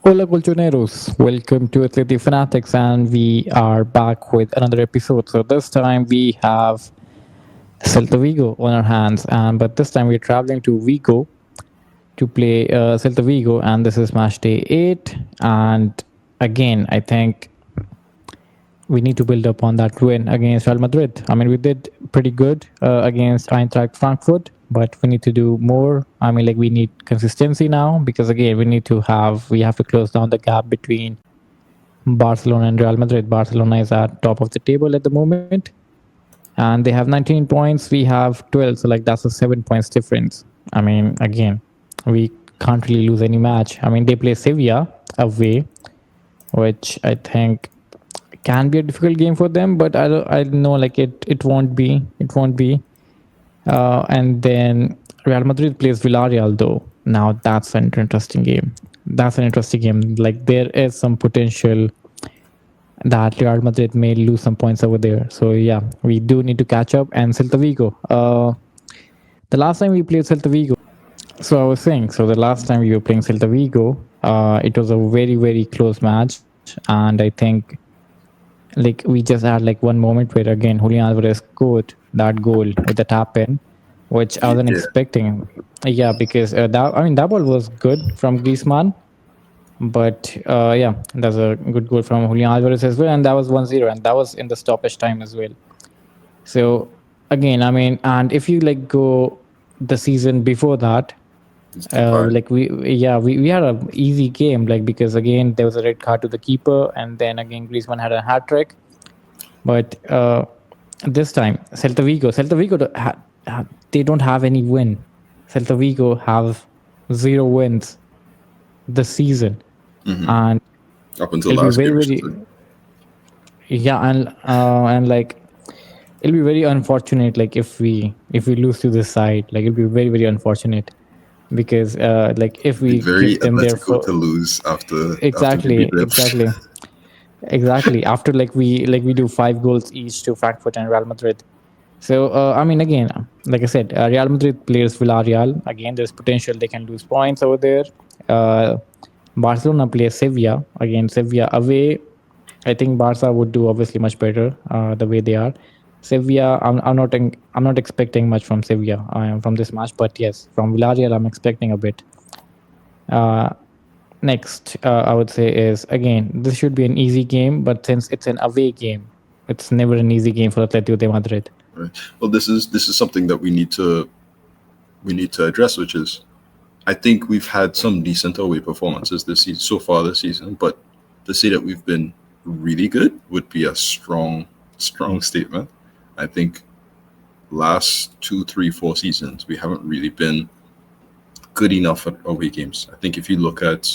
Hola Colchoneros, welcome to Atleti Fanatics, and we are back with another episode. So this time we have Celta Vigo on our hands, and but this time we're traveling to Vigo to play Celta Vigo, and this is match day 8. And again, I think we need to build up on that win against Real Madrid. I mean, we did pretty good against Eintracht Frankfurt, but we need to do more. I mean, like we need consistency now because again, we have to close down the gap between Barcelona and Real Madrid. Barcelona is at top of the table at the moment, and they have 19 points. We have 12, so like that's a 7 points difference. I mean, again, we can't really lose any match. I mean, they play Sevilla away, which I think can be a difficult game for them, but I know like it won't be. And then Real Madrid plays Villarreal though. Now that's an interesting game. That's an interesting game. Like there is some potential that Real Madrid may lose some points over there. So yeah, we do need to catch up. And Celta Vigo. The last time we played Celta Vigo, so I was saying, so the last time we were playing Celta Vigo, it was a very close match, and I think like we just had like one moment where again Julian Alvarez scored that goal with the tap in, which I wasn't Yeah, expecting. Yeah, because that ball was good from Griezmann, but yeah, that's a good goal from Julian Alvarez as well, and that was 1-0, and that was in the stoppage time as well. So again, I mean, and if you like go the season before that, it's comparable. like we had a easy game, like because again there was a red card to the keeper, and then again Griezmann had a hat trick. But this time, Celta Vigo, they don't have any win. Celta Vigo have 0 wins this season, and Up until it'll be last game, I should very, say. yeah, and like it'll be very unfortunate. Like if we lose to this side, like it'll be very unfortunate because like if Be we very give them their Atletico to lose after we beat exactly them. exactly after like we do 5 goals each to Frankfurt and Real Madrid. So I mean, again, like I said, Real Madrid plays Villarreal. Again, there's potential they can lose points over there. Uh, Barcelona plays Sevilla. Again, Sevilla away. I think Barca would do obviously much better the way they are. Sevilla, I'm not expecting much from Sevilla from this match, but yes, from Villarreal, I'm expecting a bit. Uh, Next, I would say is again this should be an easy game, but since it's an away game, it's never an easy game for Atletico de Madrid. Right. Well, this is something that we need to address, which is I think we've had some decent away performances this season so far this season, but to say that we've been really good would be a strong statement. I think last 2, 3, 4 seasons we haven't really been good enough at away games. I think if you look at,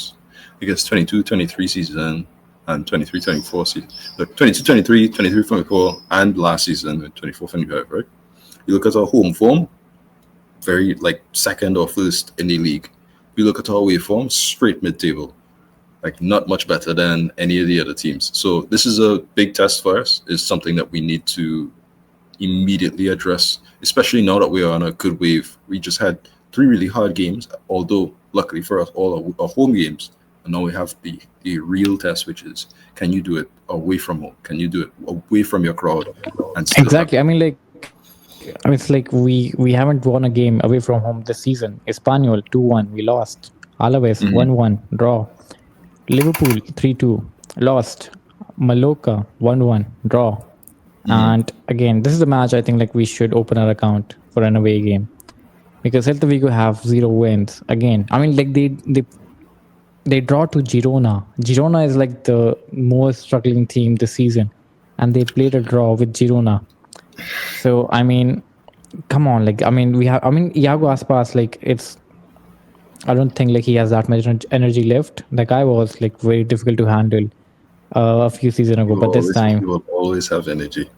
I guess, 22-23 season and 23-24 season, like 22-23, 23-24, and last season, 24-25, right? You look at our home form, very like second or first in the league. You look at our away form, straight mid-table, like not much better than any of the other teams. So this is a big test for us. It's something that we need to immediately address, especially now that we are on a good wave. We just had 3 really hard games, although luckily for us, all our home games. And now we have the real test, which is can you do it away from home? Can you do it away from your crowd? And still Exactly. I mean, it's like we haven't won a game away from home this season. Espanyol 2-1, we lost. Alaves 1-1, draw. Liverpool 3-2, lost. Mallorca 1-1, draw. And again, this is the match I think like we should open our account for an away game because Celta Vigo have 0 wins. Again, I mean, like they draw to Girona. Girona is like the most struggling team this season, and they played a draw with Girona. So I mean, come on, like I mean Iago Aspas, like it's I don't think like he has that much energy left. The guy was like very difficult to handle a few seasons ago, but this time, you will always have energy.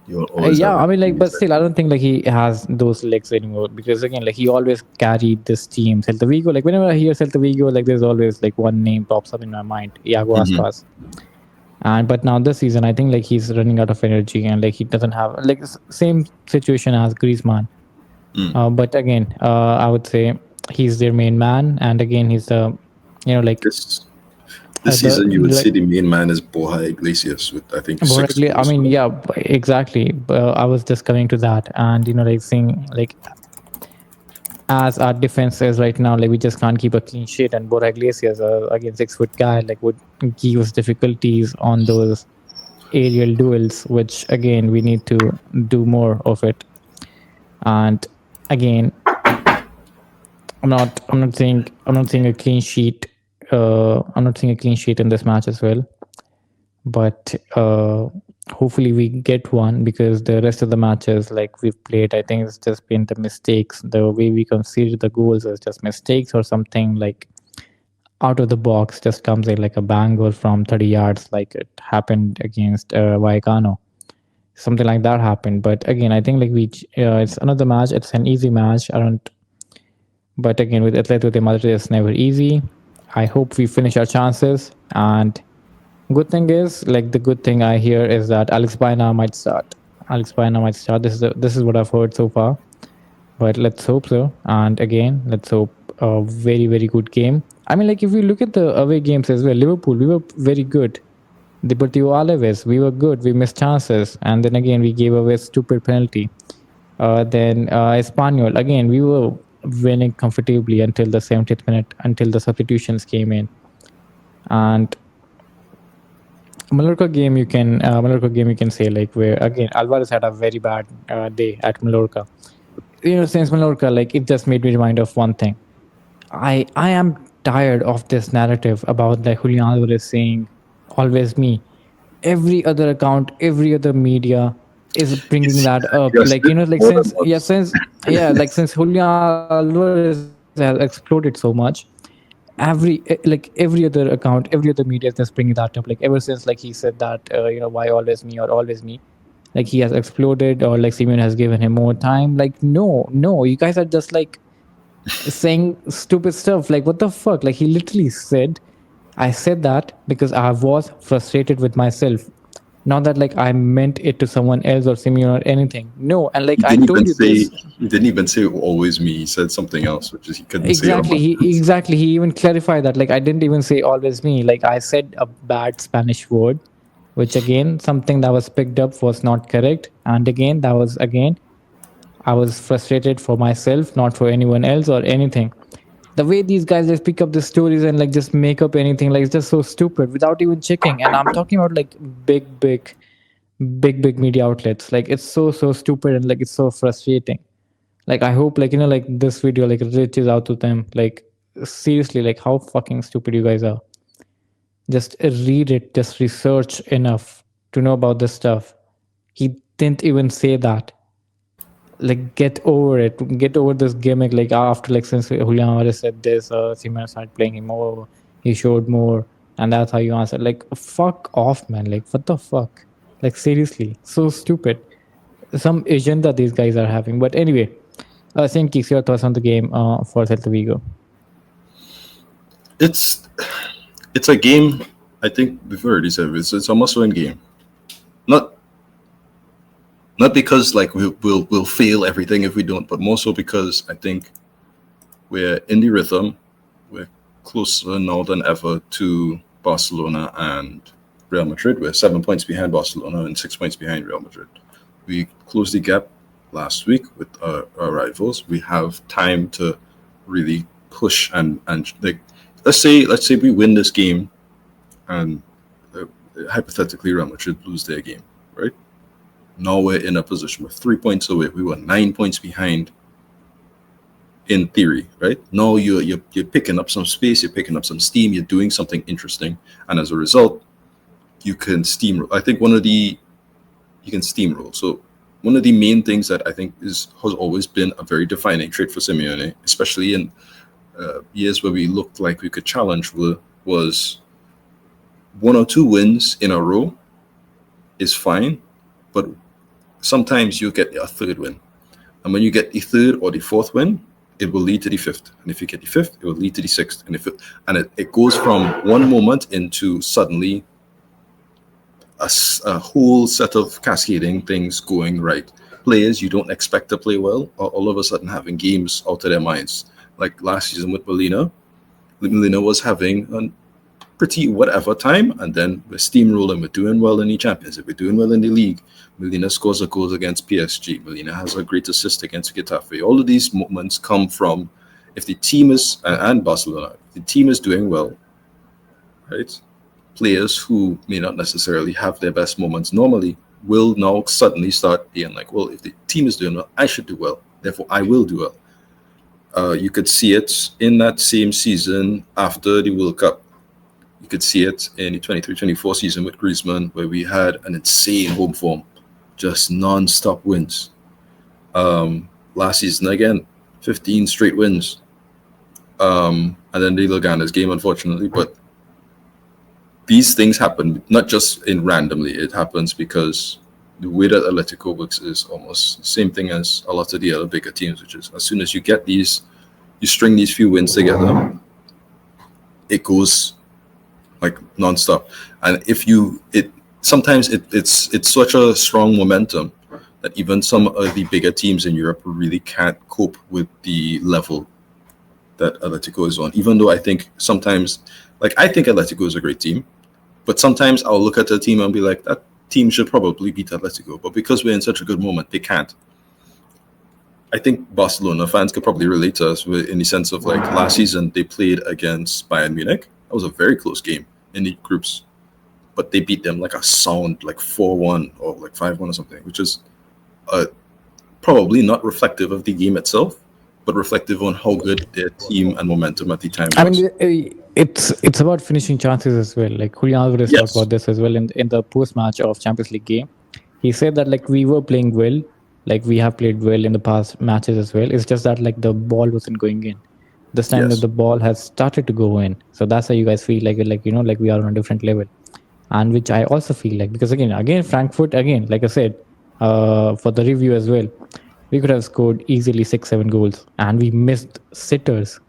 You will always yeah, have I mean, like, but energy. still, I don't think like he has those legs anymore because again, like he always carried this team. Celta Vigo, like whenever I hear Celta Vigo, like there's always like one name pops up in my mind, Iago Aspas. And but now this season, I think like he's running out of energy and like he doesn't have like same situation as Griezmann. But again, I would say he's their main man, and again, he's the like This This the season, you would say like the main man is Borja Iglesias with, I think, six Borreglia, I goals. mean, yeah, exactly. I was just coming to that, and like saying like as our defense is right now, like we just can't keep a clean sheet, and Borja Iglesias, again 6 foot guy, like would give us difficulties on those aerial duels, which again we need to do more of it. And again, I'm not saying a clean sheet. I'm not saying a clean sheet in this match as well, but hopefully we get one, because the rest of the matches like we've played, I think it's just been the mistakes. The way we conceded the goals is just mistakes, or something like out of the box just comes in like a bang goal from 30 yards, like it happened against Vallecano. Something like that happened. But again, I think like it's another match. It's an easy match. I don't. But again, with Atletico de Madrid, it's never easy. I hope we finish our chances. And good thing is, like the good thing I hear is that Alex Baena might start. Alex Baena might start. This is what I've heard so far. But let's hope so. And again, let's hope a very very good game. I mean, like if we look at the away games as well, Liverpool, we were very good. Deportivo Alaves, we were good. We missed chances, and then again we gave away a stupid penalty. Then Espanyol, again we were winning comfortably until the 70th minute, until the substitutions came in. And Mallorca game you can say, like where again Alvarez had a very bad day at Mallorca. Since Mallorca, like it just made me remind of one thing. I am tired of this narrative about like Julian Alvarez saying always me. Every other account, every other media is bringing It's that up. just Like like more than since Julian Alvarez has exploded so much, every other account, every other media is just bringing that up. Like ever since like he said that why always me, or always me, like he has exploded, or like Simeone has given him more time. Like no, you guys are just like saying stupid stuff. Like what the fuck? Like he literally said, I said that because I was frustrated with myself. Not that like I meant it to someone else or Simeon or anything. No, and he like I didn't even told you say this. he didn't even say always me. He said something else, which is he couldn't say on Exactly. my He exactly. He even clarified that. Like I didn't even say always me. Like I said a bad Spanish word, which again something that was picked up was not correct. And again, that was again I was frustrated for myself, not for anyone else or anything. The way these guys just pick up the stories and like just make up anything, like it's just so stupid without even checking. And I'm talking about like big media outlets. Like it's so stupid, and like it's so frustrating. Like I hope like like this video like reaches out to them. Like seriously, like how fucking stupid you guys are. Just read it, just research enough to know about this stuff. He didn't even say that. Like get over it, get over this gimmick. Like after like since Julian Alvarez said this, Simeone started playing him more, he showed more, and that's how you answer. Like fuck off, man. Like what the fuck? Like seriously, so stupid. Some agenda these guys are having. But anyway, Saint Keeks, your thoughts on the game for Celta Vigo? it's it's a game. I think we've already said it's a must-win game. Not not because like we'll fail everything if we don't, but more so because I think we're in the rhythm. We're closer now than ever to Barcelona and Real Madrid. We're 7 points behind Barcelona and 6 points behind Real Madrid. We closed the gap last week with our rivals. We have time to really push and like let's say we win this game and hypothetically Real Madrid lose their game, right? Now we're in a position we're 3 points away. We were 9 points behind in theory, right? Now you're picking up some space, you're picking up some steam, you're doing something interesting, and as a result, you can steamroll. I think you can steamroll. So one of the main things that I think has always been a very defining trait for Simeone, especially in years where we looked like we could challenge, was 1 or 2 wins in a row is fine, but sometimes you get a third win. And when you get the third or the fourth win, it will lead to the fifth. And if you get the fifth, it will lead to the sixth. And it goes from one moment into suddenly a whole set of cascading things going right. Players you don't expect to play well are all of a sudden having games out of their minds. Like last season with Molina was having pretty whatever time, and then we're steamrolling. We're doing well in the Championship. We're doing well in the league. Molina scores a goal against PSG. Molina has a great assist against Getafe. All of these moments come from if the team is and Barcelona. If the team is doing well, right? Players who may not necessarily have their best moments normally will now suddenly start being like, well, if the team is doing well, I should do well. Therefore, I will do well. You could see it in that same season after the World Cup. You could see it in the 23-24 season with Griezmann, where we had an insane home form, just non-stop wins. Last season, again, 15 straight wins. And then the Leganes game, unfortunately. But these things happen not just in randomly. It happens because the way that Atletico works is almost the same thing as a lot of the other bigger teams, which is as soon as you get these, you string these few wins together, it goes like nonstop. And if you, sometimes it's such a strong momentum that even some of the bigger teams in Europe really can't cope with the level that Atletico is on. Even though I think sometimes, like I think Atletico is a great team, but sometimes I'll look at the team and be like, that team should probably beat Atletico. But because we're in such a good moment, they can't. I think Barcelona fans could probably relate to us in the sense of like last season they played against Bayern Munich. That was a very close game in the groups, but they beat them like a sound, like 4-1 or like 5-1 or something, which is probably not reflective of the game itself, but reflective on how good their team and momentum at the time was. I mean, it's about finishing chances as well. Like Julian Alvarez Yes. talked about this as well in the post-match of Champions League game. He said that like we were playing well, like we have played well in the past matches as well. It's just that like the ball wasn't going in. This time Yes. that the ball has started to go in. So that's how you guys feel like you know, like we are on a different level. And which I also feel like, because again, Frankfurt, again, like I said, for the review as well, we could have scored easily 6-7 goals, and we missed sitters,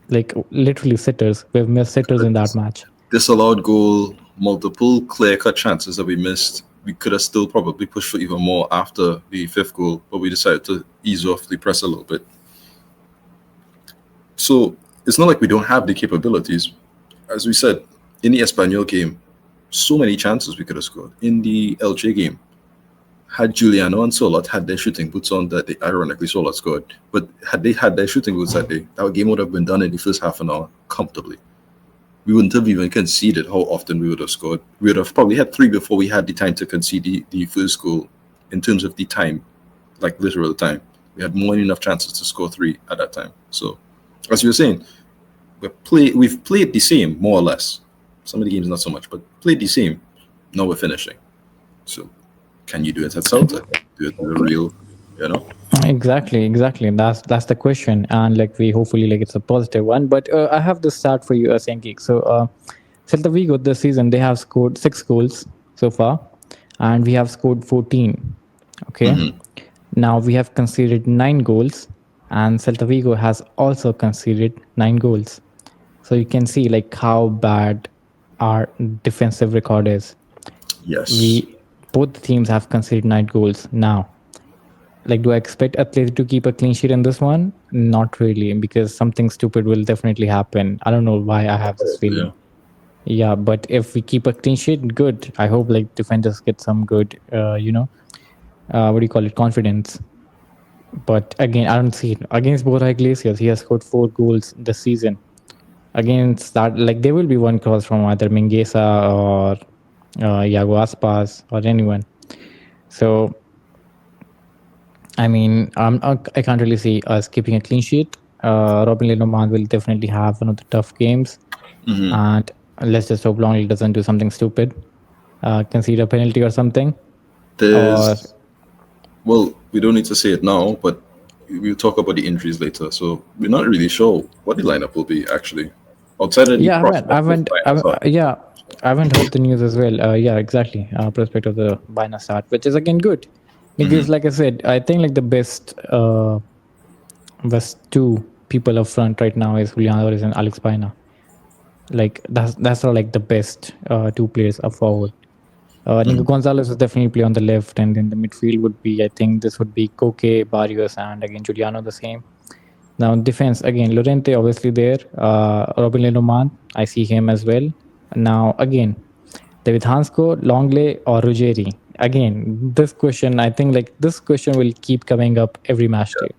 like literally sitters. We've missed sitters in that match. Disallowed goal, multiple clear-cut chances that we missed. We could have still probably pushed for even more after the fifth goal, but we decided to ease off the press a little bit. So it's not like we don't have the capabilities. As we said, in the Espanyol game, so many chances we could have scored. In the Elche game, had Giuliano and Solat had their shooting boots on that day, ironically Solat scored, but had they had their shooting boots that day, that game would have been done in the first half an hour comfortably. We wouldn't have even conceded how often we would have scored. We would have probably had 3 before we had the time to concede the first goal in terms of the time, like literal time. We had more than enough chances to score 3 at that time. So, as you were saying, we've played the same, more or less. Some of the games not so much, but played the same. Now we're finishing. So, can you do it at Celta? Do it with a real, you know? Exactly. And that's the question. And like we hopefully like it's a positive one. But I have this start for you, Senki. So Celta Vigo this season they have scored 6 goals so far, and we have scored 14. Okay. Mm-hmm. Now we have conceded 9 goals, and Celta Vigo has also conceded 9 goals. So you can see like how bad our defensive record is. Yes. Both teams have conceded 9 goals now. Like, do I expect Atleti to keep a clean sheet in this one? Not really, because something stupid will definitely happen. I don't know why I have this feeling. Yeah, but if we keep a clean sheet, good. I hope like defenders get some good, what do you call it, confidence. But again, I don't see it. Against Borja Iglesias, he has scored 4 goals this season. Against that, like there will be one cross from either Mingueza or Iago Aspas or anyone. So, I mean, I can't really see us keeping a clean sheet. Robin Lenormand will definitely have one of the tough games. Mm-hmm. And let's just hope Longley doesn't do something stupid. Concede a penalty or something. Well, we don't need to say it now, but we'll talk about the injuries later. So we're not really sure what the lineup will be actually. Outside of the I haven't heard the news as well. Exactly. Prospect of the Baina start, which is again good. Because like I said, I think like the best 2 people up front right now is Julian Alvarez and Alex Baina. Like that's all like the best 2 players up forward. Nico Gonzalez will definitely play on the left, and in the midfield would be, I think this would be Koke, Barrios, and again Giuliano the same. Now defense again, Llorente obviously there. Robin Lenormand, I see him as well. Now, again, David Hansko, Longley, or Ruggeri? Again, this question, I think like this question will keep coming up every match day.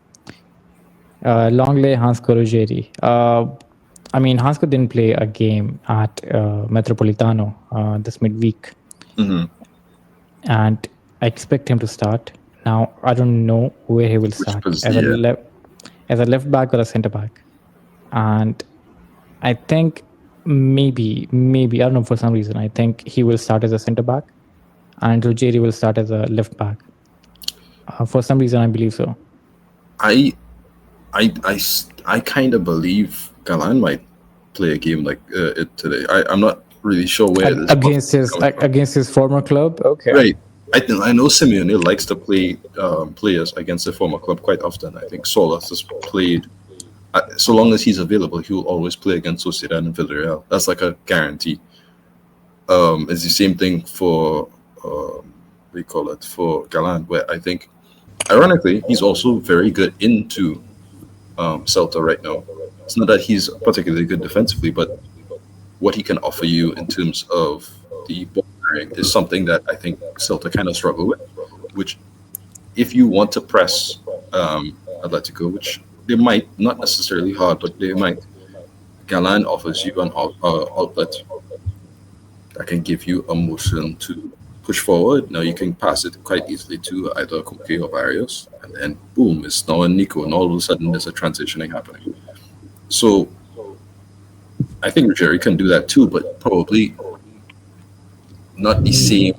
Longley, Hansko, Ruggeri. I mean, Hansko didn't play a game at Metropolitano this midweek, Hmm. and I expect him to start. Now, I don't know where he will Which start was yeah. as a left back or a centre back, and I think maybe I don't know, for some reason I think he will start as a centre back, and Ruggieri will start as a left back. For some reason, I believe so. I I kind of believe Galan might play a game like it today. I'm not really sure where this is coming from. Against his former club. Okay. Right. I know Simeone likes to play players against their former club quite often. I think Solas has played. So long as he's available, he will always play against Sociedad and Villarreal. That's like a guarantee. It's the same thing for what do you call it, for Galan, where I think, ironically, he's also very good into Celta right now. It's not that he's particularly good defensively, but what he can offer you in terms of the ball carrying is something that I think Celta kind of struggle with. Which, if you want to press Atletico, which they might, not necessarily hard, but they might, Galan offers you an outlet that can give you a motion to push forward. Now you can pass it quite easily to either Koke or Barrios, and then boom, it's now a Nico, and all of a sudden there's a transitioning happening. So I think Jerry can do that too, but probably not the same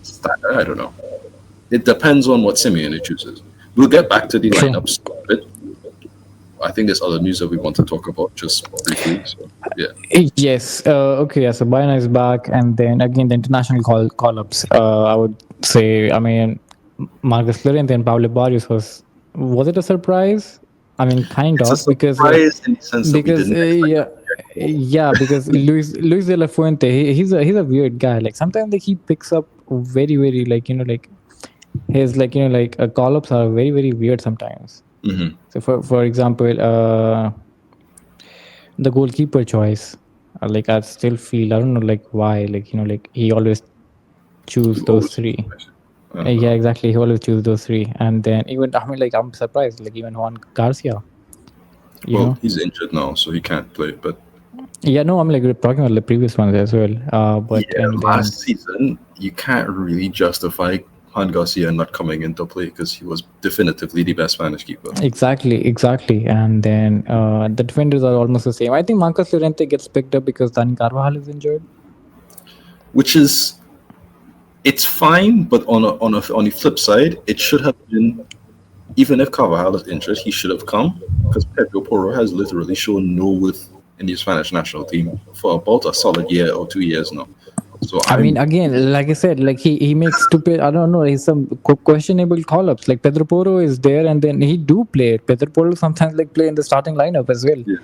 standard. I don't know. It depends on what Simeone chooses. We'll get back to the True. lineups a bit. I think there's other news that we want to talk about just briefly. So, yeah. Yes. Okay. Yeah. So Bayern is back, and then again the international call-ups. I would say. I mean, Marcus Llorente and Pablo Barrios was it a surprise? I mean, kind It's a of, because like surprise in the sense that we because didn't expect yeah, because Luis de la Fuente, he's a weird guy. Like sometimes like he picks up very like like his like like call-ups are very weird sometimes. Mm-hmm. So for example, the goalkeeper choice, like I still feel I don't know like why, like like he always choose those three. Yeah, exactly. He always choose those three, and then even I mean like I'm surprised like even Juan Garcia. Well, he's injured now, so he can't play. But Yeah, no, I'm like we're talking about the previous ones as well. But yeah, and then last season you can't really justify Juan Garcia not coming into play because he was definitively the best Spanish keeper. exactly, and then the defenders are almost the same. I think Marcus Llorente gets picked up because Dani Carvajal is injured. Which is, it's fine, but on the flip side, it should have been, even if Carvajal is injured, he should have come, because Pedro Porro has literally shown no worth in the Spanish national team for about a solid year or 2 years now. So I mean, again, like I said, like he makes stupid. I don't know. He's some questionable call-ups. Like Pedro Porro is there, and then he do play. Pedro Porro sometimes like play in the starting lineup as well, yeah.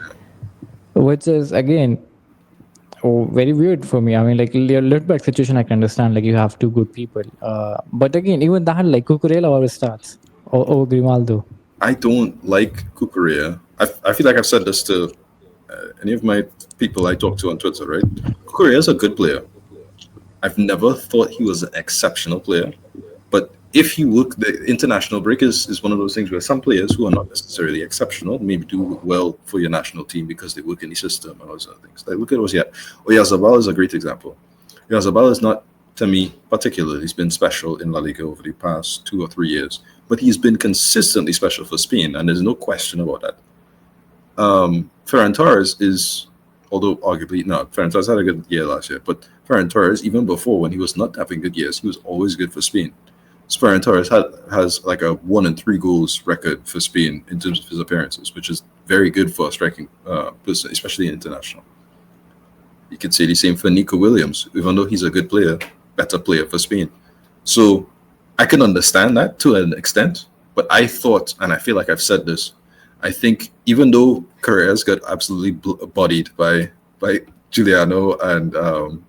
which is again very weird for me. I mean, like your left back situation, I can understand. Like you have two good people, but again, even that like Cucurella always starts or Grimaldo. I don't like Cucurella. I feel like I've said this to any of my people I talk to on Twitter, right? Cucurella is a good player. I've never thought he was an exceptional player. But if you look, the international break is one of those things where some players who are not necessarily exceptional maybe do well for your national team because they work in the system and all those other things. Like look at Oyarzabal is a great example. Oyarzabal is not, to me, particularly, he's been special in La Liga over the past 2 or 3 years, but he's been consistently special for Spain, and there's no question about that. Ferran Torres is, although arguably, no, Ferran Torres had a good year last year, but Ferran Torres, even before when he was not having good years, he was always good for Spain. So Ferran Torres has like a 1 and 3 goals record for Spain in terms of his appearances, which is very good for a striking person, especially international. You could say the same for Nico Williams, even though he's a good player, better player for Spain. So I can understand that to an extent, but I thought, and I feel like I've said this, I think even though Carreras got absolutely bodied by Giuliano and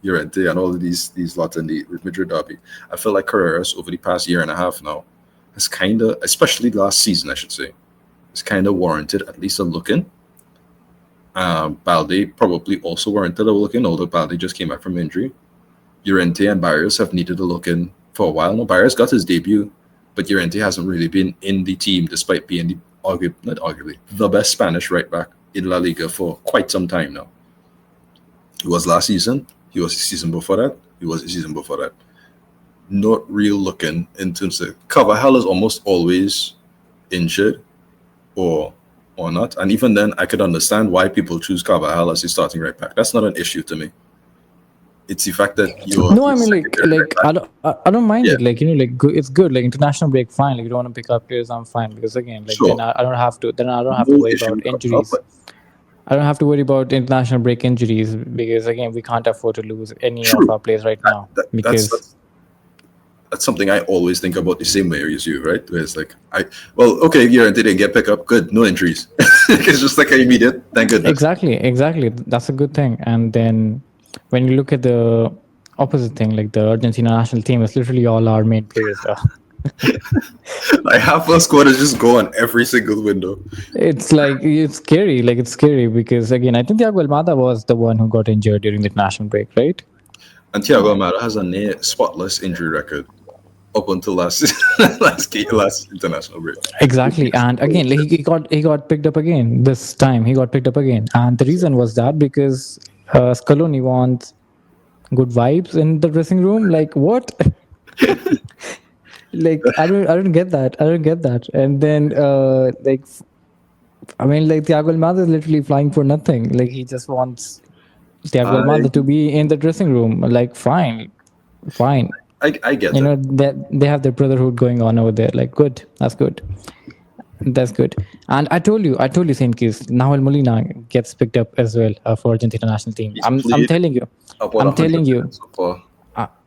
Llorente and all of these lots in the Madrid derby, I feel like Carreras over the past year and a half now has kind of, especially last season, I should say, has kind of warranted at least a look in. Balde probably also warranted a look in, although Balde just came back from injury. Llorente and Barrios have needed a look in for a while now. Barrios got his debut, but Llorente hasn't really been in the team despite being not arguably, the best Spanish right back in La Liga for quite some time now. He was last season. He was the season before that. He was the season before that. Not real looking in terms of Carvajal is almost always injured or not. And even then, I could understand why people choose Carvajal as the starting right back. That's not an issue to me. It's the fact that No, I mean I don't mind Yeah. it. Like it's good. Like international break, fine. Like you don't want to pick up players, I'm fine because again, like Sure. then I don't have to. Then I don't have to No worry issue about with Carvajal, injuries. but I don't have to worry about international break injuries because again, we can't afford to lose any of true. our players right now That's because something I always think about the same way as you, right? Where it's like, okay, Llorente didn't get picked up, good, no injuries. It's just like an immediate, thank goodness. exactly. That's a good thing. And then when you look at the opposite thing, like the Argentina national team, is literally all our main players. Like half our squad is just gone every single window. It's like it's scary. Like it's scary because again, I think Thiago Almada was the one who got injured during the national break, right? And Thiago Almada has a near spotless injury record up until last last international break. Exactly. And again, like he got picked up again. This time he got picked up again. And the reason was that because Scaloni wants good vibes in the dressing room. Like what? Like I don't get that. I don't get that. And then I mean like Thiago Almada is literally flying for nothing. Like he just wants Thiago Almada to be in the dressing room. Like fine. I get You know that. that they have their brotherhood going on over there. Like good. That's good. And I told you, Saint Kitts, Nahuel Molina gets picked up as well for Argentina national team. He's I'm played telling you, about I'm 100 telling you, minutes so far.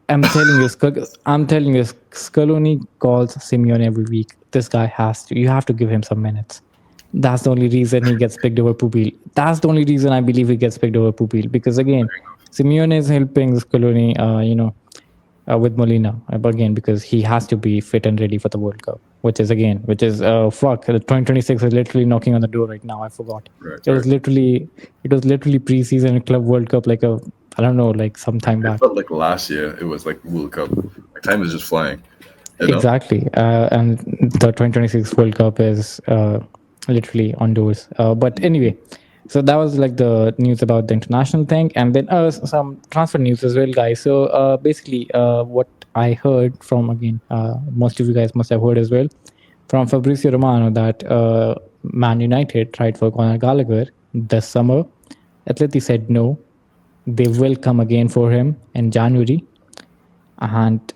I'm telling you, Scaloni calls Simeone every week. This guy you have to give him some minutes. That's the only reason he gets picked over Pupil. That's the only reason I believe he gets picked over Pupil because again, Simeone is helping Scaloni, with Molina again because he has to be fit and ready for the World Cup, which is fuck. The 2026 is literally knocking on the door right now. I forgot. Right, It was literally preseason Club World Cup like I don't know like some time It back. felt like last year it was like World Cup. Like time is just flying. You know? Exactly, and the 2026 World Cup is literally on doors. But anyway, so that was like the news about the international thing, and then some transfer news as well, guys. So basically, what I heard from again, most of you guys must have heard as well from Fabrizio Romano that Man United tried for Conor Gallagher this summer. Atleti said no. They will come again for him in January, and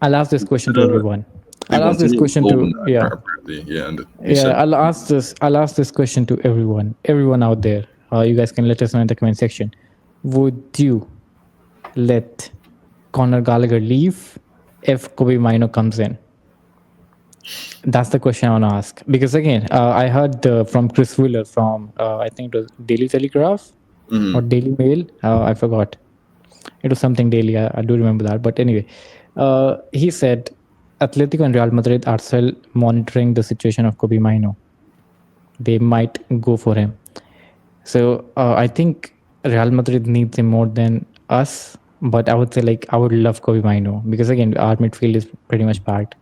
I'll ask this question to everyone. They I'll ask wanted this him question to alone, yeah. apparently. Yeah, and he Yeah, said, I'll ask this question to everyone out there. You guys can let us know in the comment section. Would you let Conor Gallagher leave if Kobe Mino comes in? That's the question I want to ask. Because again, I heard from Chris Wheeler from I think it was Daily Telegraph or Daily Mail. I forgot. It was something daily. I do remember that. But anyway, he said Atletico and Real Madrid are still monitoring the situation of Kobe Mino. They might go for him. So I think Real Madrid needs him more than us. But I would say like I would love Kobe Mino because again our midfield is pretty much packed.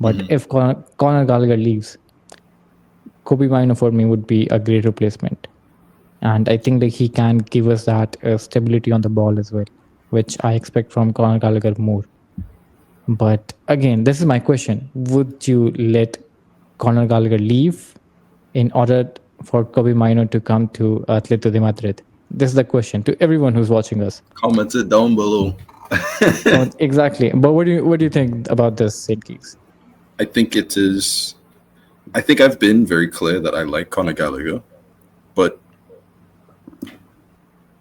But if Conor Gallagher leaves, Kobe Mino for me would be a great replacement. And I think like he can give us that stability on the ball as well, which I expect from Conor Gallagher more. But again, this is my question: would you let Conor Gallagher leave in order for Kobe Mino to come to Atletico de Madrid? This is the question to everyone who's watching us. comment it down below. Exactly. But what do you think about this, St. Geeks? I think it is. I think I've been very clear that I like Conor Gallagher, but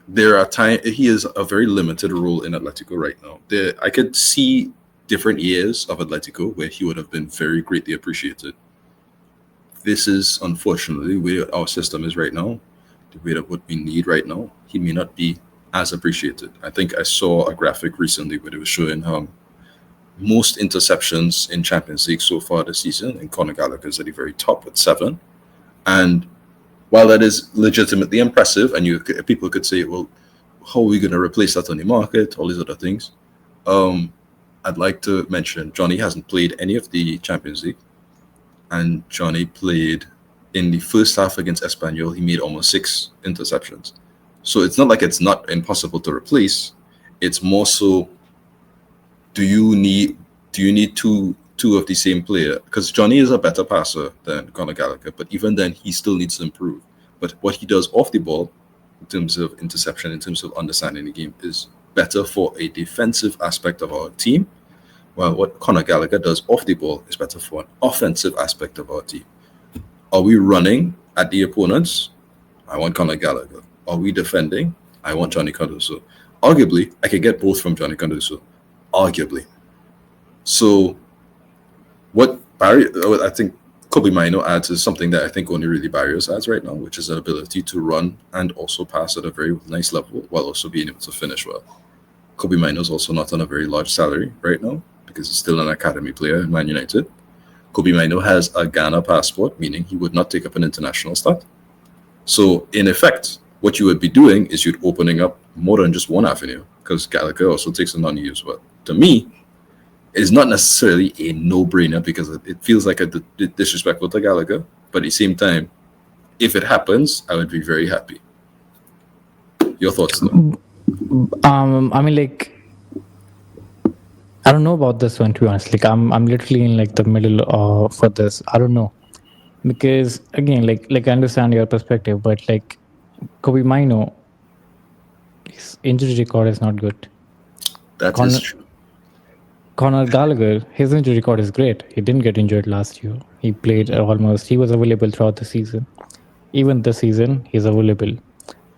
there are times he is a very limited role in Atletico right now. I could see different years of Atletico where he would have been very greatly appreciated. This is unfortunately where our system is right now, the way that what we need right now. He may not be as appreciated. I think I saw a graphic recently where it was showing most interceptions in Champions League so far this season, and Conor Gallagher is at the very top with 7. And while that is legitimately impressive, and people could say, well, how are we going to replace that on the market? All these other things. I'd like to mention Johnny hasn't played any of the Champions League, and Johnny played in the first half against Espanyol. He made almost 6 interceptions. So it's not like it's not impossible to replace. It's more so, do you need two of the same player? Because Johnny is a better passer than Conor Gallagher, but even then, he still needs to improve. But what he does off the ball, in terms of interception, in terms of understanding the game, is better for a defensive aspect of our team, while what Conor Gallagher does off the ball is better for an offensive aspect of our team. Are we running at the opponents? I want Conor Gallagher. Are we defending? I want Johnny Cardoso. Arguably, I could get both from Johnny Cardoso. Arguably. So what I think Kobe Maino adds is something that I think only really Barrios adds right now, which is an ability to run and also pass at a very nice level while also being able to finish well. Kobe Maino is also not on a very large salary right now because he's still an academy player in Man United. Kobe Maino has a Ghana passport, meaning he would not take up an international start. So in effect, what you would be doing is you'd opening up more than just one avenue, because Gallagher also takes a non-use. But to me, it's not necessarily a no-brainer because it feels like a disrespectful to Gallagher. But at the same time, if it happens, I would be very happy. Your thoughts, though? I mean, like, I don't know about this one, to be honest. Like, I'm literally in like the middle for this. I don't know, because again, like I understand your perspective, but like Kobe Maino, his injury record is not good. That is true. Conor Gallagher, his injury record is great. He didn't get injured last year. He played almost. He was available throughout the season. Even this season, he's available.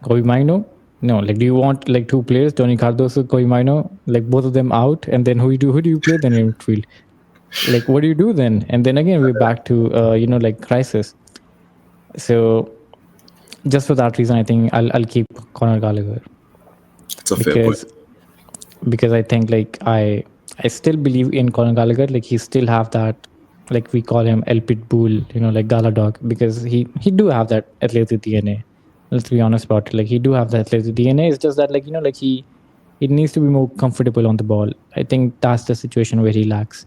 Kobe Maino, no. Like, do you want like 2 players, Johnny Cardoso, Kobe Maino, like both of them out, and then who do you play then in midfield? Like, what do you do then? And then again, we're back to like crisis. So, just for that reason, I think I'll keep Conor Gallagher. It's a fair point. Because I think like I still believe in Conor Gallagher. Like, he still have that, like we call him El Pitbull, like Gala Dog, because he do have that athletic DNA. Let's be honest about it. Like, he do have that athletic DNA. It's just that like like he needs to be more comfortable on the ball. I think that's the situation where he lacks.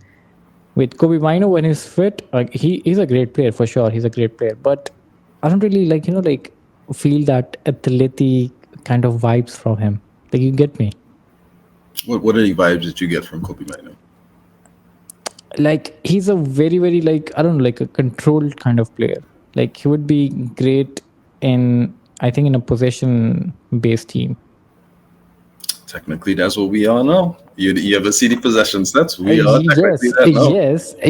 With Kobe Maino, when he's fit, like he's a great player for sure. He's a great player, but I don't really like feel that athletic kind of vibes from him. Like, you get me? What are the vibes that you get from Kobe Maino? Like, he's a very, very, like, I don't know, like a controlled kind of player. Like, he would be great in, I think, in a possession-based team. Technically, that's what we are now. You ever see the possession stats? We are technically that now.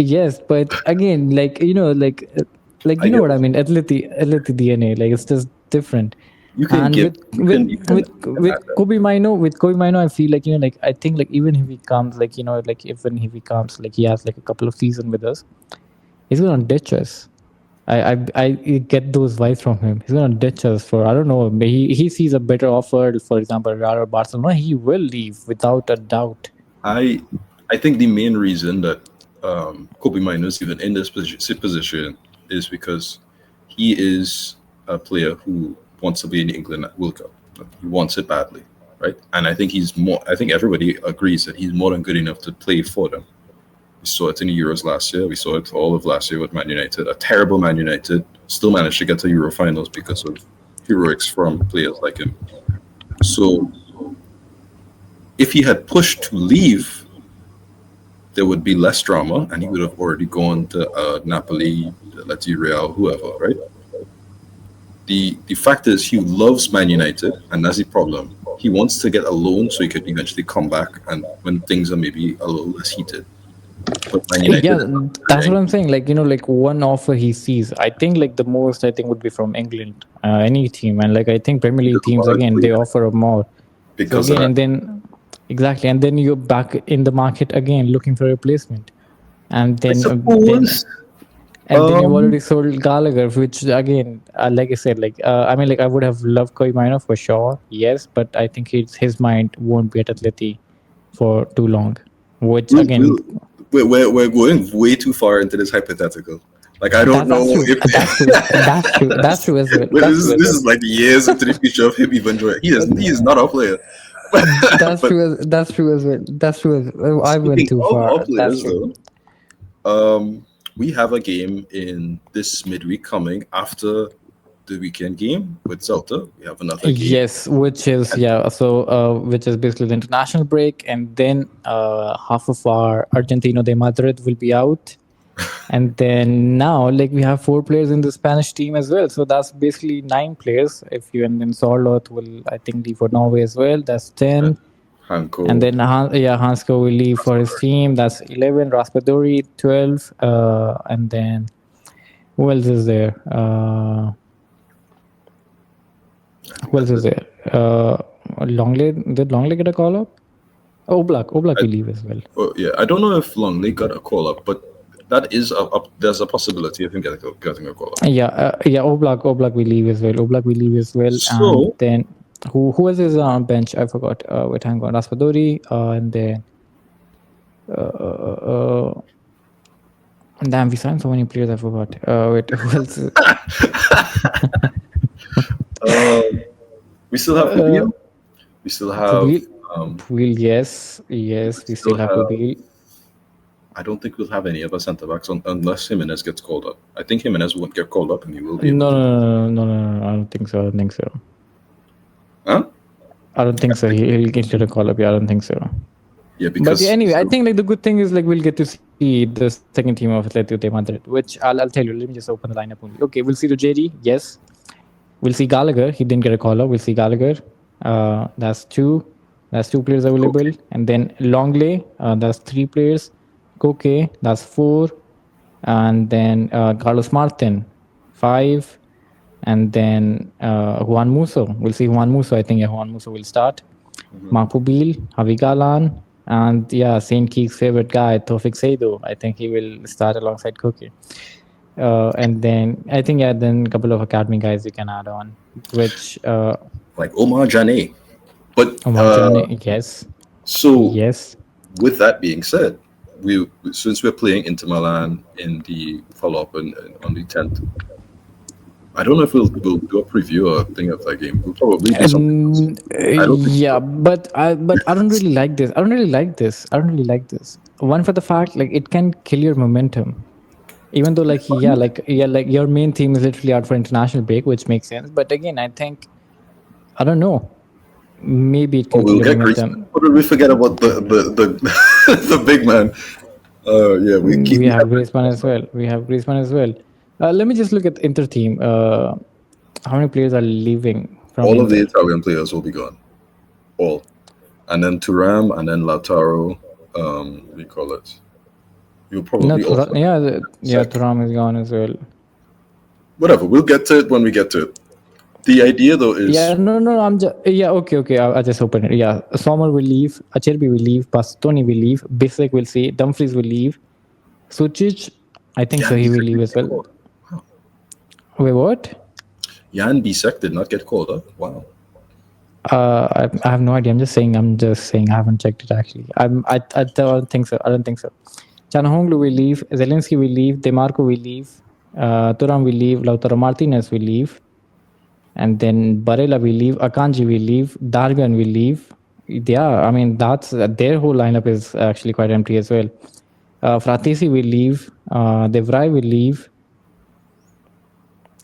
Yes. But again, like, like you know what I mean? Athletic DNA, like, it's just different. With Kobe Maino, I feel like like I think like even if he comes like like even if he comes like he has like a couple of seasons with us, he's gonna ditch us. I get those vibes from him. He's gonna ditch us for, I don't know. He sees a better offer, for example, Real or Barcelona. He will leave without a doubt. I think the main reason that Kobe Maino is even in this position is because he is a player who wants to be in the England World Cup. He wants it badly, right? And I think I think everybody agrees that he's more than good enough to play for them. We saw it in the Euros last year. We saw it all of last year with Man United. A terrible Man United still managed to get to Euro finals because of heroics from players like him. So if he had pushed to leave, there would be less drama and he would have already gone to Napoli, Atleti, Real, whoever, right? The fact is he loves Man United, and that's the problem. He wants to get a loan so he could eventually come back and when things are maybe a little less heated. But Man United, that's what I'm saying. Like, like one offer he sees, I think like the most I think would be from England, any team, and like I think Premier League teams again they offer more. Because so again, and then exactly, and then you're back in the market again looking for a replacement, and then then you already sold Gallagher, which again, like I said, like I mean, like I would have loved Kobe Maino for sure, yes, but I think his mind won't be at Atleti for too long. Which again, we're going way too far into this hypothetical. Like I don't know That's true. if That's true. That's true. That's true as well. this That's true is as this well. is like years into the future of him even joining. He is not our player. That's But true. That's true as well. That's true as well. I went speaking too of our far. That's players, true. though, we have a game in this midweek coming after the weekend game with Celta. We have another game. Yes, which is And yeah. So which is basically the international break, and then half of our Argentino de Madrid will be out, and then now like we have 4 players in the Spanish team as well. So that's basically 9 players. If you and then Sorlot will I think leave for Norway as well. That's 10. And Hanko, then Hansko will leave for his team. That's 11. Raspadori 12. And then who else is there? I think Who else that's is it. there? Longley. Did Longley get a call up? Oblak. Oblak I, will leave as well. oh, yeah, I don't know if Longley got a call up, but that is there's a possibility of him getting a call up. Yeah. Oblak will leave as well. Oblak will leave as well. And So then who else is on bench? I forgot. Wait, hang on. Raspadori. And then uh, damn, we signed so many players. I forgot. Wait, who else? um, we still have Fabio. We still have Pubil. um, Yes. we We still still have have. Pubil. I don't think we'll have any other centre backs unless Jimenez gets called up. I think Jimenez won't get called up, and he will be able No, to. I don't think so. I don't think so. Huh? I don't think so. He'll get a call up. Yeah, I don't think so. Yeah, But yeah, because anyway, I think like the good thing is like we'll get to see the second team of Atletico Madrid, which I'll tell you. Let me just open the lineup only. Okay, we'll see the JD. Yes, we'll see Gallagher. He didn't get a call up. We'll see Gallagher. That's two. That's 2 players available, okay, and then Longley. That's 3 players. Koke. That's 4, and then Carlos Martin, 5, and then Juan Musso. We'll see Juan Musso. I think Juan Musso will start. Mapubil, Havigalan, and Saint Keek's favorite guy, Tofik Seido. I think he will start alongside Cookie. And then I think then a couple of academy guys you can add on, which like Omar Jane. But Omar Jane, yes, so yes. with that being said, we since we're playing Inter Milan in the follow up on the 10th, I don't know if we'll do a preview or a thing of that game. We'll probably do something else. I don't think Yeah, but I don't really like this. I don't really like this. I don't really like this. One for the fact like it can kill your momentum. Even though like like your main team is literally out for international break, which makes sense. But again, I think I don't know. Maybe it oh, can kill we'll your get Griezmann. momentum. What did we forget about the the big man? Yeah, We we have have Griezmann as well. We have Griezmann as well. Let me just look at Inter team. How many players are leaving from all of the Inter? Italian players will be gone. All. And then Turam and then Lautaro, what do you call it? You'll No, probably also Zach. Thuram is gone as well. Whatever, we'll get to it when we get to it. The idea though Yeah, is no, I'm just okay. I just open it. Yeah, Sommer will leave, Acerbi will leave, Pastoni will leave, Bisek will see, Dumfries will leave, Sucic, I think so. Jan He will Bisek leave didn't as get well. called. Wow. Wait, what? Jan Bisek did not get called up. Wow. I have no idea. I'm just saying. I haven't checked it actually. I don't think so. I don't think so. Chanahonglu will leave. Zelensky will leave. Demarco will leave. Thuram will leave. Lautaro Martinez will leave. And then Barella will leave. Akanji will leave. Dargan will leave. Yeah, I mean that's their whole lineup is actually quite empty as well. Fratesi will leave. Devray will leave.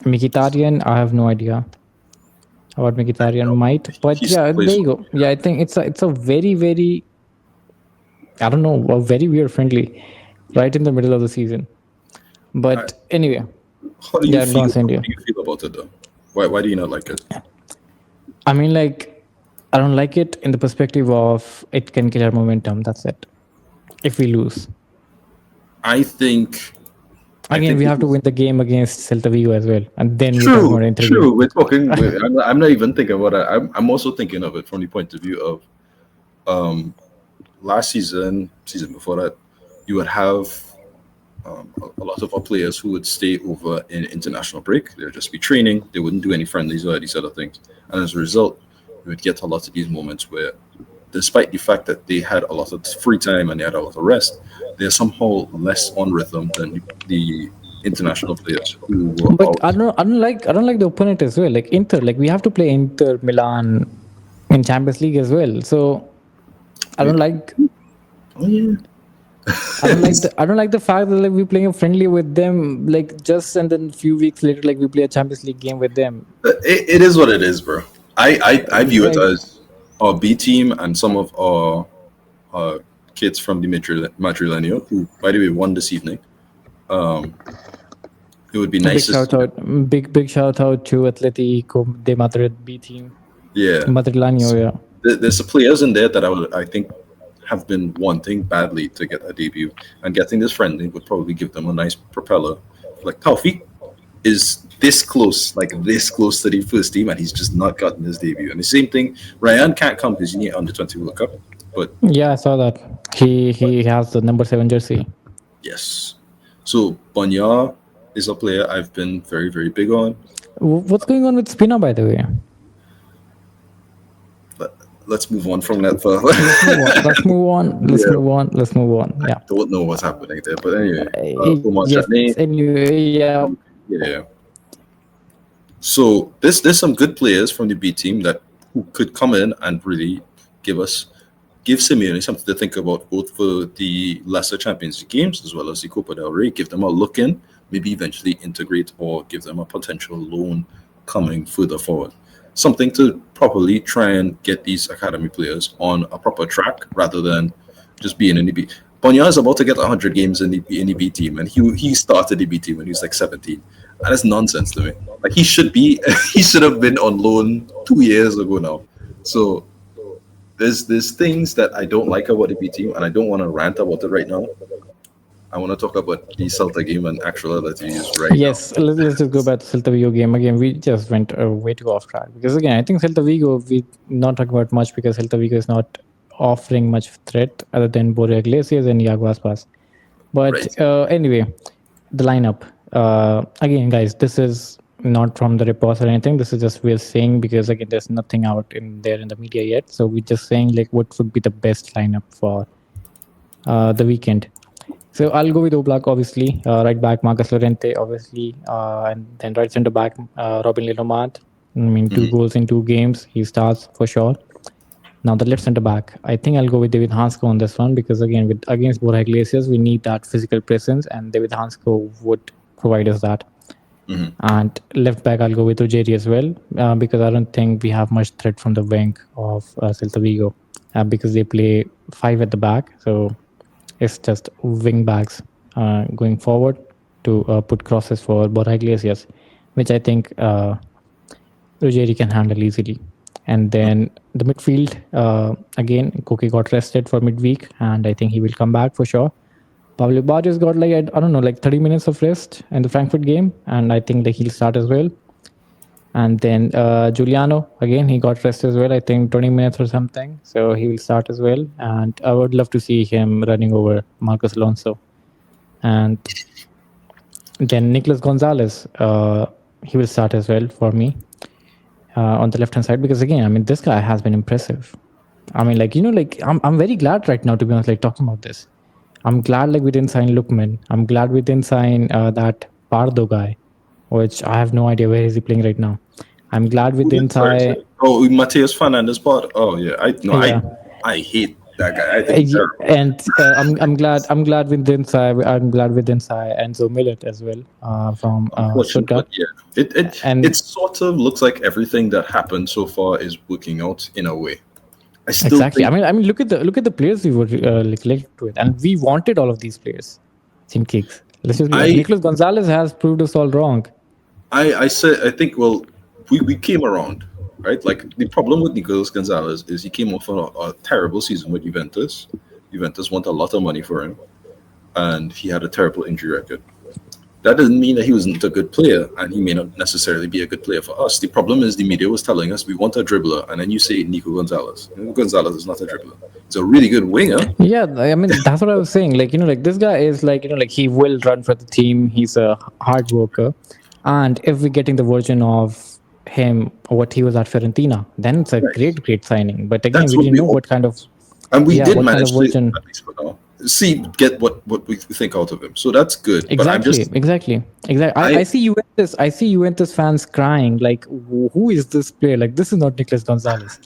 Mkhitaryan, I have no idea about Mkhitaryan. No, Might, but he still yeah, plays there you for go. Yeah, I think it's a very I don't know, a very weird friendly, right in the middle of the season. I- But anyway, How do you yeah, go on, feel? How Sandy. do you feel about it though? Why do you not like it? I mean, like, I don't like it in the perspective of it can kill our momentum. That's it. If we lose, I think again, we it have to is win the game against Celta Vigo as well, and then we talk true. about interview. True. We're talking. I'm not even thinking about it. I'm also thinking of it from the point of view of last season before that, you would have a lot of our players who would stay over in international break. They would just be training. They wouldn't do any friendlies or these other things. And as a result, you would get a lot of these moments where, despite the fact that they had a lot of free time and they had a lot of rest, they're somehow less on rhythm than international players who were But out. I don't like the opponent as well. Like Inter, like we have to play Inter Milan in Champions League as well. So I don't Wait, like oh yeah. I don't like the fact that like we're playing a friendly with them like just and then a few weeks later like we play a Champions League game with them. It is what it is, bro. I view it Like as our B team and some of our kids from the Madrileño, who, by the way, won this evening. Um, it would be nice to see. big shout out to Atletico de Madrid B team. Yeah. Madrileño, yeah. There's some players in there that I think have been wanting badly to get a debut, and getting this friendly would probably give them a nice propeller. Like Taufik is this close to the first team, and he's just not gotten his debut. And the same thing, Ryan can't come because he need under 20 World Cup. But Yeah, I saw that. He has the number 7 jersey. yes, so Banya is a player I've been very very big on. What's going on with Spina, by the way? But let's move on from that. Let's move on. Let's Yeah. move on. Let's move on. Yeah. Don't know what's happening there, but anyway, Omar Yes. Chutney, Anyway, yeah. yeah. So there's some good players from the B team that who could come in and really give Simeone something to think about, both for the lesser Champions League games as well as the Copa del Rey. Give them a look in, maybe eventually integrate or give them a potential loan coming further forward. Something to properly try and get these academy players on a proper track rather than just being in the B. Bonya is about to get 100 games in the B team, and he started the B team when he was like 17. And that's nonsense to me. Like he should have been on loan 2 years ago now. So there's things that I don't like about the B team, and I don't want to rant about it right now. I want to talk about the Celta game and actualities right Yes. Let's just go back to Celta Vigo game again. We just went way too off track because again I think Celta Vigo we not talk about much because Celta Vigo is not offering much threat other than Borja Iglesias and Iago Aspas. But Right. Anyway, the lineup. Again, guys, this is not from the reports or anything. This is just we're saying because again, there's nothing out in there in the media yet. So we're just saying like what would be the best lineup for the weekend. So I'll go with Oblak, obviously. Right back, Marcus Llorente, obviously. And then right center back, Robin Lenormand. I mean, 2 goals in 2 games. He starts for sure. Now the left center back, I think I'll go with David Hansko on this one because again, against Borja Iglesias, we need that physical presence, and David Hansko would provide us that. And left back, I'll go with Ujiri as well because I don't think we have much threat from the wing of Celta Vigo because they play 5 at the back. So it's just wing backs going forward to put crosses for Borja Iglesias, which I think Ujiri can handle easily. And then the midfield, again, Koke got rested for midweek, and I think he will come back for sure. Pablo Barrios got like, I don't know, like 30 minutes of rest in the Frankfurt game, and I think that he'll start as well. And then Giuliano, again, he got rest as well, I think 20 minutes or something, so he will start as well. And I would love to see him running over Marcos Alonso. And then Nicolas Gonzalez, he will start as well for me. On the left hand side because again I mean this guy has been impressive. I mean like I'm very glad right now to be honest like talking about this. I'm glad like we didn't sign Lookman. I'm glad we didn't sign that Pardo guy, which I have no idea where is he playing right now. I'm glad we didn't sign. Oh, Mateus Fernandez part. Oh yeah, I hate that guy. I think he's terrible. And I'm glad we didn't sign Enzo Millet as well from Stuttgart. Yeah, And it sort of looks like everything that happened so far is working out in a way. I still exactly. think, I mean, look at the players we were like linked with, and we wanted all of these players. Team kicks. Let's just be honest. Nicolas Gonzalez has proved us all wrong. I think well we came around, right? Like the problem with Nicolas Gonzalez is he came off a terrible season with Juventus. Juventus want a lot of money for him, and he had a terrible injury record. That doesn't mean that he wasn't a good player, and he may not necessarily be a good player for us. The problem is the media was telling us we want a dribbler, and then you say Nico Gonzalez. Nico Gonzalez is not a dribbler. He's a really good winger. Yeah, I mean that's what I was saying. Like like this guy is like like he will run for the team. He's a hard worker, and if we're getting the version of him what he was at Fiorentina, then it's a great signing. But again, we didn't know what kind of and we did what kind manage of version. to, at least for now. get what we think out of him. So that's good. But Exactly. I I see Juventus fans crying like, who is this player? Like, this is not Nicolas Gonzalez.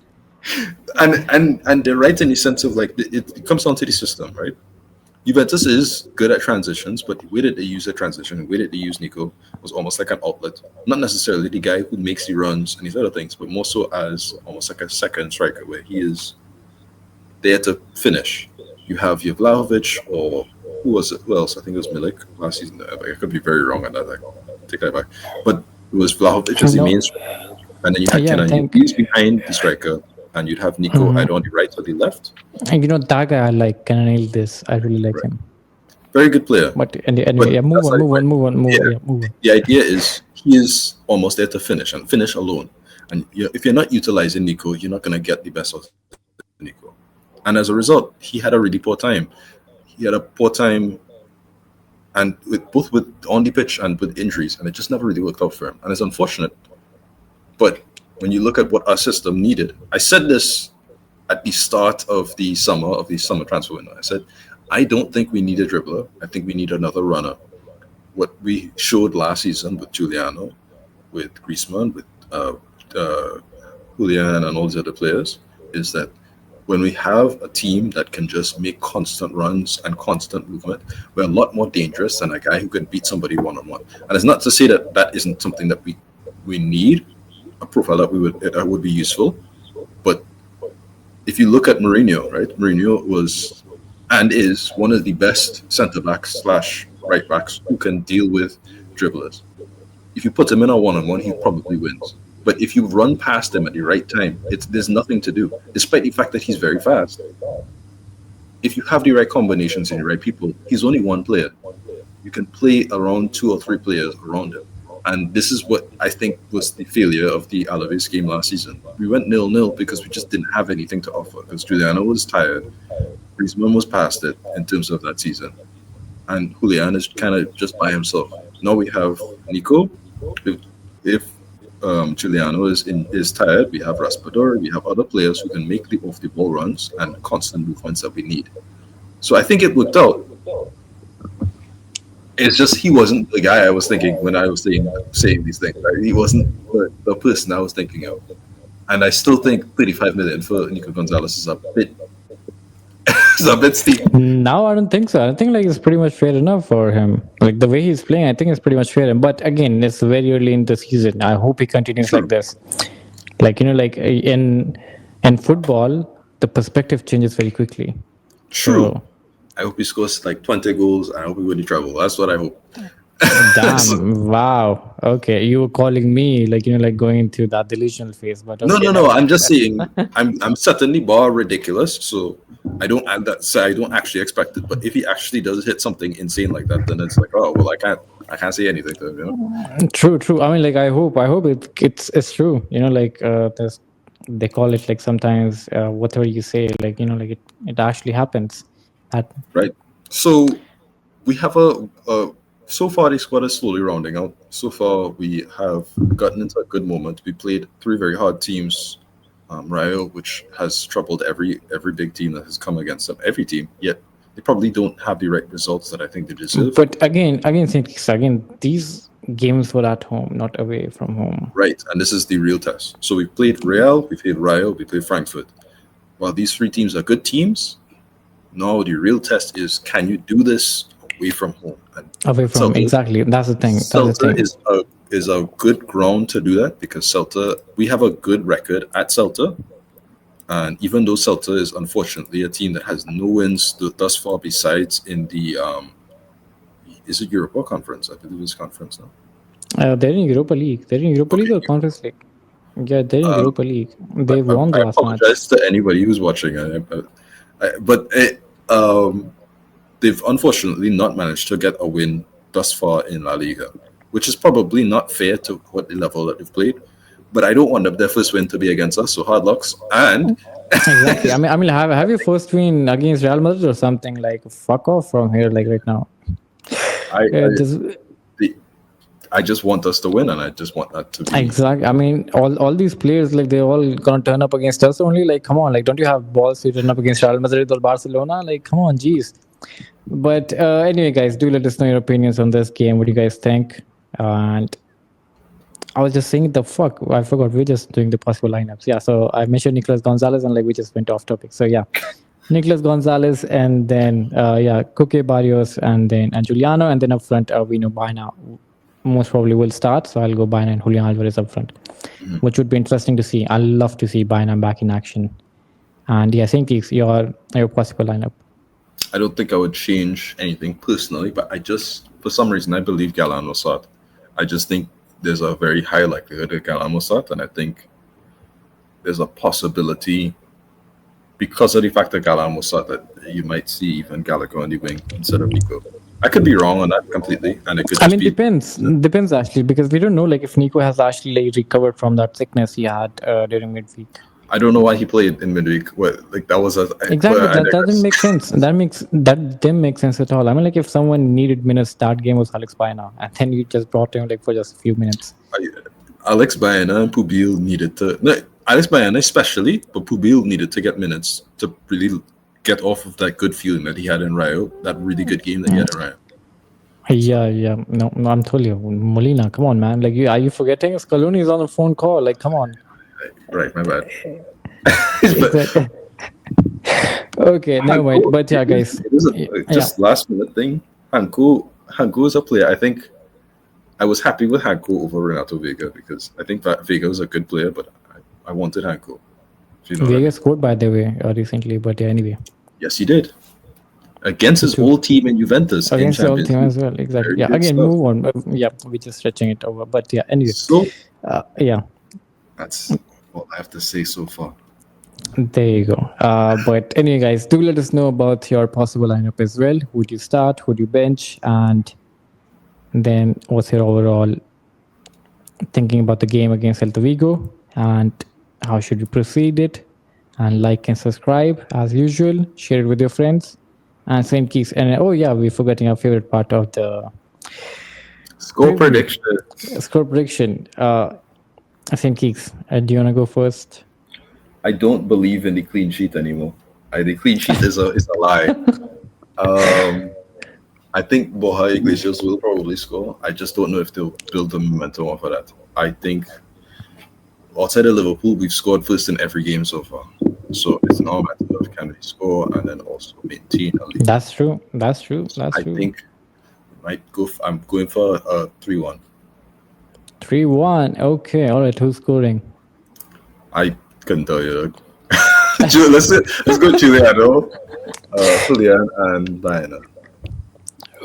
and they're right in the sense of like it comes down to the system, right? Juventus is good at transitions, but the way that they use a transition, the way that they use Nico was almost like an outlet. Not necessarily the guy who makes the runs and these other things, but more so as almost like a second striker where he is there to finish. You have your Vlahovic, or who was it? Who else? I think it was Milik last season. I could be very wrong on that. I take that back. But it was Vlahovic as the main striker. And then you had Kenan. He's behind the striker. And you'd have Nico either on the right or the left. And that guy I like. Can I nail this? I really like him. Very good player. But anyway, move on. The idea is he is almost there to finish and finish alone. And if you're not utilizing Nico, you're not going to get the best out of Nico. And as a result, he had a really poor time. He had a poor time, and both with on the pitch and with injuries, and it just never really worked out for him. And it's unfortunate. But when you look at what our system needed, I said this at the start of the summer transfer window. I said, I don't think we need a dribbler. I think we need another runner. What we showed last season with Giuliano, with Griezmann, with Julian and all these other players is that when we have a team that can just make constant runs and constant movement, we're a lot more dangerous than a guy who can beat somebody one-on-one. And it's not to say that that isn't something that we need, a profile that would be useful. But if you look at Mourinho, right? Mourinho was and is one of the best centre-backs / right-backs who can deal with dribblers. If you put him in a one-on-one, he probably wins. But if you run past him at the right time, there's nothing to do, despite the fact that he's very fast. If you have the right combinations and the right people, he's only one player. You can play around 2 or 3 players around him. And this is what I think was the failure of the Alaves game last season. We went 0-0 because we just didn't have anything to offer. Because Giuliano was tired. Griezmann was past it in terms of that season. And Julian is kind of just by himself. Now we have Nico. If Giuliano is tired, we have Raspadori, we have other players who can make the off-the-ball runs and constant movements that we need. So I think it worked out. It's just he wasn't the guy I was thinking when I was saying these things. Right? He wasn't the person I was thinking of. And I still think 35 million for Nico Gonzalez is a bit steep. Now I don't think so. I think it's pretty much fair enough for him. Like the way he's playing, I think it's pretty much fair. But again, it's very early in the season. I hope he continues like this. In football, the perspective changes very quickly. True. So, I hope he scores 20 goals. I hope he win the treble. That's what I hope. Damn! Wow. Okay, you were calling me going into that delusional phase, but okay. No. I'm just saying I'm setting the bar ridiculous, so I don't actually expect it. But if he actually does hit something insane like that, then it's like, oh well, I can't say anything to him. You know? True. I mean, I hope it's true. There's they call it sometimes whatever you say, it actually happens. Right. So we have so far the squad is slowly rounding out. So far we have gotten into a good moment. We played 3 very hard teams. Rayo, which has troubled every big team that has come against them, every team, yet they probably don't have the right results that I think they deserve. But again, these games were at home, not away from home. Right, and this is the real test. So we played Real, we played Rayo, we played Frankfurt. While these 3 teams are good teams, now the real test is, can you do this away from home? And away from Celta, exactly. That's the thing. Celta is a good ground to do that because Celta, we have a good record at Celta. And even though Celta is unfortunately a team that has no wins thus far besides in the, is it Europa Conference? I believe it's Conference now. They're in Europa League. They're in Europa League or Conference League? Yeah, they're in Europa League. They won the last match. I apologize to anybody who's watching. But they've unfortunately not managed to get a win thus far in La Liga, which is probably not fair to what the level that they've played. But I don't want their first win to be against us, so hard lucks. And exactly, I mean, have your first win against Real Madrid or something? Fuck off from here, right now. I just want us to win, and I just want that to be exactly. I mean, all these players, they're all gonna turn up against us only. Come on, don't you have balls to turn up against Real Madrid or Barcelona? Come on, jeez. But anyway, guys, do let us know your opinions on this game. What do you guys think? And I was just saying the fuck. I forgot. We are just doing the possible lineups. Yeah. So I mentioned Nicolas Gonzalez, and like we just went off topic. So yeah, Nicolas Gonzalez, and then Koke Barrios, and Juliano, and then up front we know Baina most probably will start. So I'll go Baina and Julian Alvarez up front, which would be interesting to see. I'd love to see Baina back in action. And yeah, I think it's your possible lineup. I don't think I would change anything personally, but I just, for some reason, I believe Galan will start. I just think there's a very high likelihood that Galan will start, and I think there's a possibility, because of the fact that Galan will start, that you might see even Gallagher on the wing instead of Nico. I could be wrong on that completely, and it could. I mean, depends actually, because we don't know like if Nico has actually like recovered from that sickness he had during midweek. I don't know why he played in midweek. Like that was exactly that doesn't make sense. That didn't make sense at all. I mean, like if someone needed minutes, that game was Alex Baena, and then you just brought him like for just a few minutes. Alex Baena and Pubil needed to. No, Alex Baena especially, but Pubil needed to get minutes to really get off of that good feeling that he had in Rio, that really good game that he had in Rio. Yeah. No, I'm telling you, Molina, come on, man. Like, are you forgetting? Scaloni is on a phone call. Like, come on. Right, my bad. Okay, never mind. But yeah, guys. It is just last minute thing. Hanko is a player. I think I was happy with Hanko over Renato Vega because I think that Vega was a good player, but I wanted Hanko. Vega scored, by the way, recently, but yeah, anyway. Yes, he did. Against his old team in Juventus. Against the old team as well, exactly. Yeah, again, stuff. Move on. Yeah, we're just stretching it over. But yeah, anyway. So, yeah. That's all I have to say so far. There you go. But anyway, guys, do let us know about your possible lineup as well. Would you start? Would you bench? And then what's your overall thinking about the game against Celta Vigo? And how should you proceed it? And like and subscribe as usual. Share it with your friends. And St. Keys. And we're forgetting our favorite part of the score prediction. Score prediction. St. Keeks, do you want to go first? I don't believe in the clean sheet anymore. The clean sheet is a lie. I think Borja Iglesias will probably score. I just don't know if they'll build the momentum off of that. I think outside of Liverpool, we've scored first in every game so far. So it's now a matter of can we score and then also maintain a lead. That's true. I think I'm going for a 3-1. 3-1. Okay. All right. Who's scoring? I couldn't tell you. Let's go Juliano, Julian, and Diana.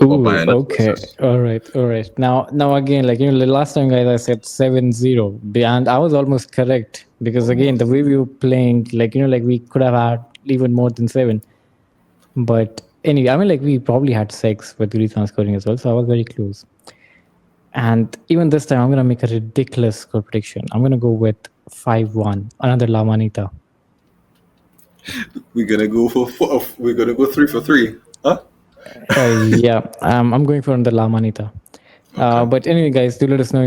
Ooh, okay. All right. Now again, like the last time, guys, I said 7-0, and I was almost correct because again, the way we were playing, like we could have had even more than 7. But anyway, I mean, like we probably had 6 with Griezmann scoring as well, so I was very close. And even this time, I'm gonna make a ridiculous score prediction. I'm gonna go with 5-1. Another La Manita. We're gonna go for 4. We're gonna go 3 for 3, huh? Yeah, I'm going for the La Manita. Okay. But anyway, guys, do let us know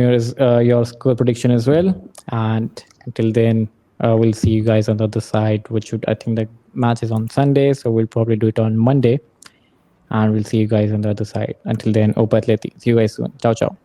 your score prediction as well. And until then, we'll see you guys on the other side, I think the match is on Sunday, so we'll probably do it on Monday. And we'll see you guys on the other side. Until then, Opa Atleti. See you guys soon. Ciao, ciao.